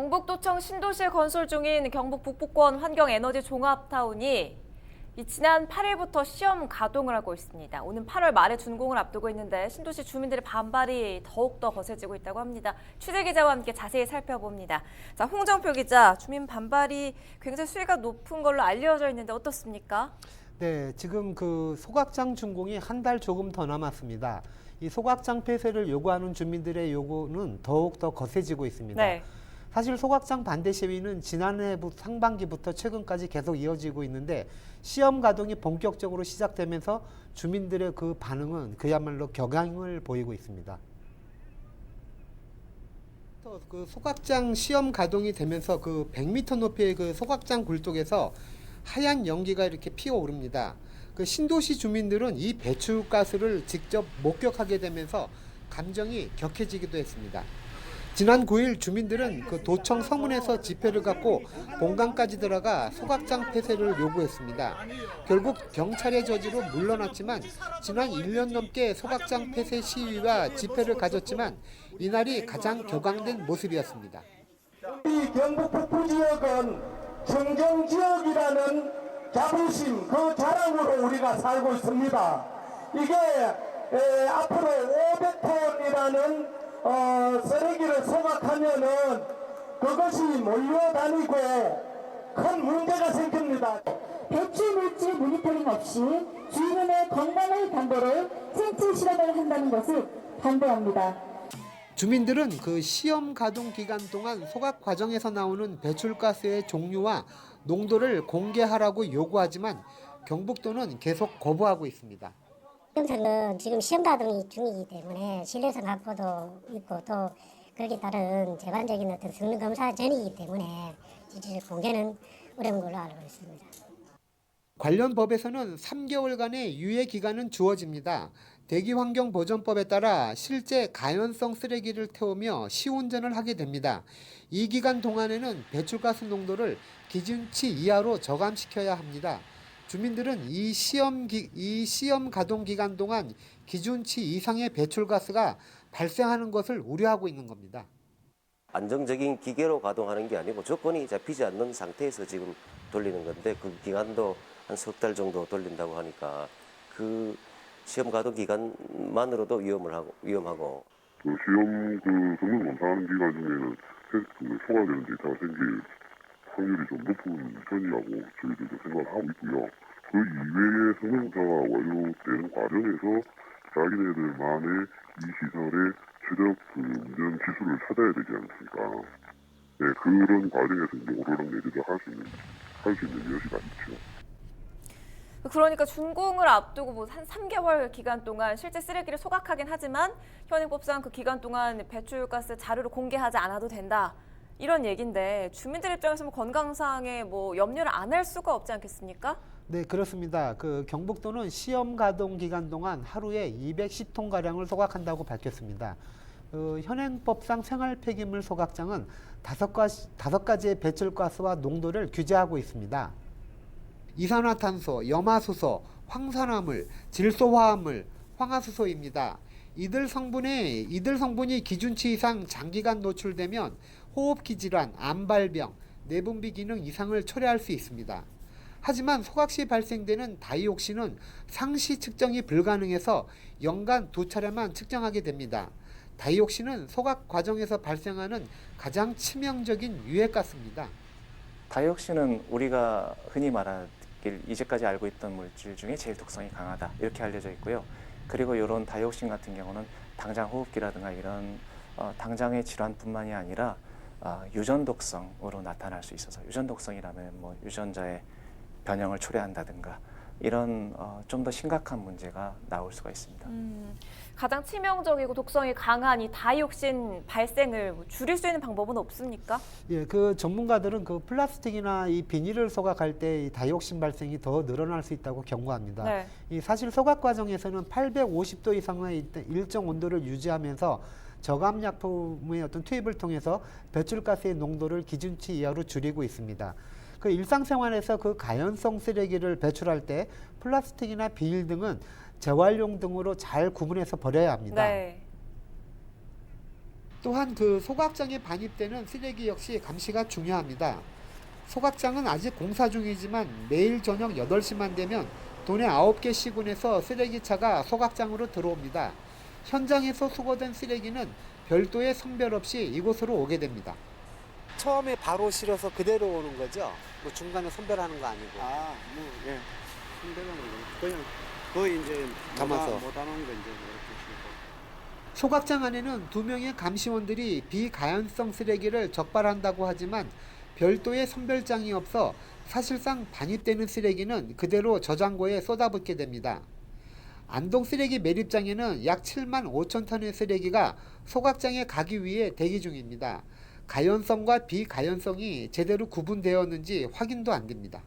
경북도청 신도시에 건설 중인 경북 북부권 환경에너지 종합타운이 지난 8일부터 시험 가동을 하고 있습니다. 오는 8월 말에 준공을 앞두고 있는데 신도시 주민들의 반발이 더욱더 거세지고 있다고 합니다. 취재 기자와 함께 자세히 살펴봅니다. 자, 홍정표 기자, 주민 반발이 굉장히 수위가 높은 걸로 알려져 있는데 어떻습니까? 네, 지금 그 소각장 준공이 한 달 조금 더 남았습니다. 이 소각장 폐쇄를 요구하는 주민들의 요구는 더욱 더 거세지고 있습니다. 네. 사실 소각장 반대 시위는 지난해 상반기부터 최근까지 계속 이어지고 있는데 시험 가동이 본격적으로 시작되면서 주민들의 그 반응은 그야말로 격앙을 보이고 있습니다. 그 소각장 시험 가동이 되면서 그 100m 높이의 그 소각장 굴뚝에서 하얀 연기가 이렇게 피어오릅니다. 그 신도시 주민들은 이 배출가스를 직접 목격하게 되면서 감정이 격해지기도 했습니다. 지난 9일 주민들은 그 도청 서문에서 집회를 갖고 본관까지 들어가 소각장 폐쇄를 요구했습니다. 결국 경찰의 저지로 물러났지만 지난 1년 넘게 소각장 폐쇄 시위와 집회를 가졌지만 이날이 가장 격앙된 모습이었습니다. 이 경북 북부 지역은 청정 지역이라는 자부심, 그 자랑으로 우리가 살고 있습니다. 이게 앞으로 500톤이라는 쓰레기를 소각하면은 그것이 몰려다니고 큰 문제가 생깁니다. 배출 물질 모니터링 없이 주민의 건강을 담보로 생체 실험을 한다는 것을 반대합니다. 주민들은 그 시험 가동 기간 동안 소각 과정에서 나오는 배출가스의 종류와 농도를 공개하라고 요구하지만 경북도는 계속 거부하고 있습니다. 영상은 지금 시험 가동 중이기 때문에 신뢰성 확보도 있고 또 거기에 따른 재반적인 어떤 성능 검사 전이기 때문에 실질 공개는 어려운 걸로 알고 있습니다. 관련 법에서는 3개월간의 유예 기간은 주어집니다. 대기환경보전법에 따라 실제 가연성 쓰레기를 태우며 시운전을 하게 됩니다. 이 기간 동안에는 배출가스 농도를 기준치 이하로 저감시켜야 합니다. 주민들은 이 시험 가동 기간 동안 기준치 이상의 배출가스가 발생하는 것을 우려하고 있는 겁니다. 안정적인 기계로 가동하는 게 아니고 조건이 잡히지 않는 상태에서 지금 돌리는 건데 그 기간도 한 석 달 정도 돌린다고 하니까 그 시험 가동 기간만으로도 위험하고 그 시험 성능 검사하는 기간 중에는 소각되는 데이터가 생길 확률이 좀 높은 편이라고 저희들도 생각을 하고 있고요. 그 이외의 성능 검사가 완료되는 과정에서 자기네들만의 이 시설의 최적 운전 기술을 찾아야 되지 않습니까? 네, 그런 과정에서 이제 오르락 내리락 할 수 있는 여지가 있죠. 그러니까 준공을 앞두고 뭐 한 3개월 기간 동안 실제 쓰레기를 소각하긴 하지만 현행법상 그 기간 동안 배출가스 자료를 공개하지 않아도 된다. 이런 얘기인데 주민들 입장에서 뭐 건강상에 뭐 염려를 안 할 수가 없지 않겠습니까? 네, 그렇습니다. 그 경북도는 시험 가동 기간 동안 하루에 210톤 가량을 소각한다고 밝혔습니다. 현행법상 생활 폐기물 소각장은 5가지의 배출가스와 농도를 규제하고 있습니다. 이산화탄소, 염화수소, 황산화물, 질소화합물, 황화수소입니다. 이들 성분이 기준치 이상 장기간 노출되면 호흡기 질환, 암발병, 내분비 기능 이상을 초래할 수 있습니다. 하지만 소각 시 발생되는 다이옥신은 상시 측정이 불가능해서 연간 2차례만 측정하게 됩니다. 다이옥신은 소각 과정에서 발생하는 가장 치명적인 유해가스입니다. 다이옥신은 우리가 흔히 말하길 이제까지 알고 있던 물질 중에 제일 독성이 강하다 이렇게 알려져 있고요. 그리고 이런 다이옥신 같은 경우는 당장 호흡기라든가 이런 당장의 질환뿐만이 아니라 유전 독성으로 나타날 수 있어서 유전 독성이라면 뭐 유전자의 변형을 초래한다든가 이런 좀 더 심각한 문제가 나올 수가 있습니다. 가장 치명적이고 독성이 강한 이 다이옥신 발생을 줄일 수 있는 방법은 없습니까? 예, 그 전문가들은 그 플라스틱이나 이 비닐을 소각할 때 이 다이옥신 발생이 더 늘어날 수 있다고 경고합니다. 네. 이 사실 소각 과정에서는 850도 이상의 일정 온도를 유지하면서 저감약품의 어떤 투입을 통해서 배출가스의 농도를 기준치 이하로 줄이고 있습니다. 그 일상생활에서 그 가연성 쓰레기를 배출할 때 플라스틱이나 비닐 등은 재활용 등으로 잘 구분해서 버려야 합니다. 네. 또한 그 소각장에 반입되는 쓰레기 역시 감시가 중요합니다. 소각장은 아직 공사 중이지만 매일 저녁 8시만 되면 도내 9개 시군에서 쓰레기차가 소각장으로 들어옵니다. 현장에서 수거된 쓰레기는 별도의 선별 없이 이곳으로 오게 됩니다. 처음에 바로 실어서 그대로 오는 거죠? 뭐 중간에 선별하는 거 아니고. 예. 선별하는 거 그냥 거의 이제 담아서. 못하는 거 이제 그렇게 쓰고. 소각장 안에는 2명의 감시원들이 비가연성 쓰레기를 적발한다고 하지만 별도의 선별장이 없어 사실상 반입되는 쓰레기는 그대로 저장고에 쏟아붓게 됩니다. 안동 쓰레기 매립장에는 약 7만 5천 톤의 쓰레기가 소각장에 가기 위해 대기 중입니다. 가연성과 비가연성이 제대로 구분되었는지 확인도 안 됩니다.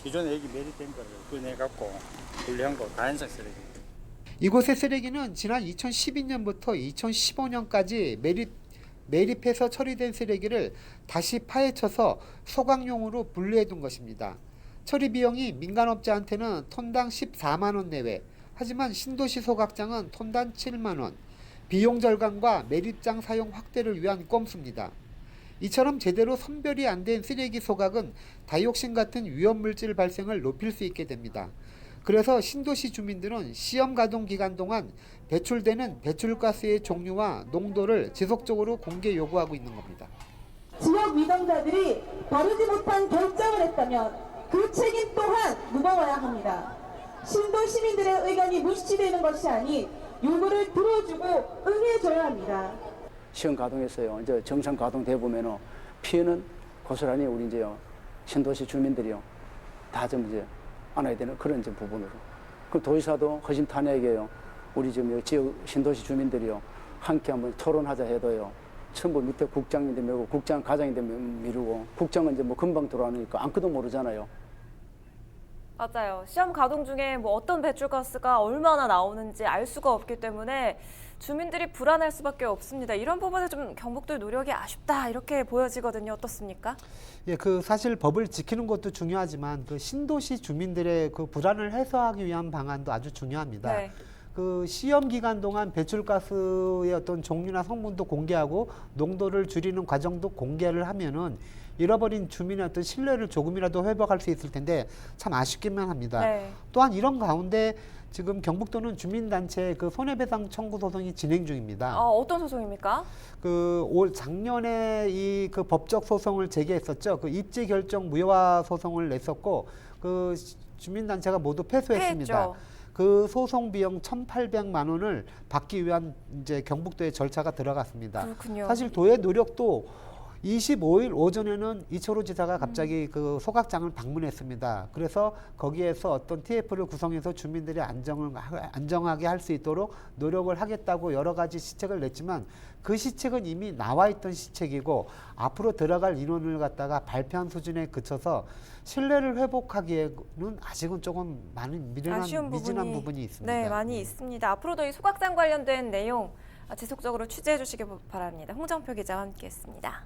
기존에 여기 매립된 거를 꺼내갖고 분리한 거 가연성 쓰레기. 이곳의 쓰레기는 지난 2012년부터 2015년까지 매립해서 처리된 쓰레기를 다시 파헤쳐서 소각용으로 분리해둔 것입니다. 처리 비용이 민간업자한테는 톤당 14만 원 내외, 하지만 신도시 소각장은 톤당 7만 원, 비용 절감과 매립장 사용 확대를 위한 꼼수입니다. 이처럼 제대로 선별이 안 된 쓰레기 소각은 다이옥신 같은 위험물질 발생을 높일 수 있게 됩니다. 그래서 신도시 주민들은 시험 가동 기간 동안 배출되는 배출가스의 종류와 농도를 지속적으로 공개 요구하고 있는 겁니다. 지역 위정자들이 바르지 못한 결정을 했다면 그 책임 또한 무거워야 합니다. 신도 시민들의 의견이 무시되는 것이 아닌 요구를 들어주고 응해줘야 합니다. 시험 가동했어요. 이제 정상 가동돼 보면은 피해는 고스란히 우리 이제 신도시 주민들이요 다 좀 이제 안아야 되는 그런 이제 부분으로. 그럼 도지사도 허심탄회하게요. 우리 지금 지역 신도시 주민들이요 함께 한번 토론하자 해도요. 전부 밑에 국장인데 미루고 국장 과장인데 미루고 국장은 이제 뭐 금방 들어가니까 아무것도 모르잖아요. 맞아요. 시험 가동 중에 뭐 어떤 배출가스가 얼마나 나오는지 알 수가 없기 때문에 주민들이 불안할 수밖에 없습니다. 이런 부분에 좀 경북도의 노력이 아쉽다 이렇게 보여지거든요. 어떻습니까? 예, 그 사실 법을 지키는 것도 중요하지만 그 신도시 주민들의 그 불안을 해소하기 위한 방안도 아주 중요합니다. 네. 그 시험 기간 동안 배출가스의 어떤 종류나 성분도 공개하고 농도를 줄이는 과정도 공개를 하면은 잃어버린 주민의 어떤 신뢰를 조금이라도 회복할 수 있을 텐데 참 아쉽기만 합니다. 네. 또한 이런 가운데 지금 경북도는 주민단체 그 손해배상 청구 소송이 진행 중입니다. 어떤 소송입니까? 그 올 작년에 이 그 법적 소송을 제기했었죠. 그 입지 결정 무효화 소송을 냈었고 그 주민단체가 모두 패소했습니다. 패했죠. 그 소송 비용 1,800만 원을 받기 위한 이제 경북도의 절차가 들어갔습니다. 그렇군요. 사실 도의 노력도 25일 오전에는 이철호 지사가 갑자기 그 소각장을 방문했습니다. 그래서 거기에서 어떤 TF를 구성해서 주민들이 안정하게 할 수 있도록 노력을 하겠다고 여러 가지 시책을 냈지만 그 시책은 이미 나와 있던 시책이고 앞으로 들어갈 인원을 갖다가 발표한 수준에 그쳐서 신뢰를 회복하기에는 아직은 조금 많은 미진한 부분이 있습니다. 네, 많이 있습니다. 앞으로도 이 소각장 관련된 내용 지속적으로 취재해 주시기 바랍니다. 홍정표 기자와 함께했습니다.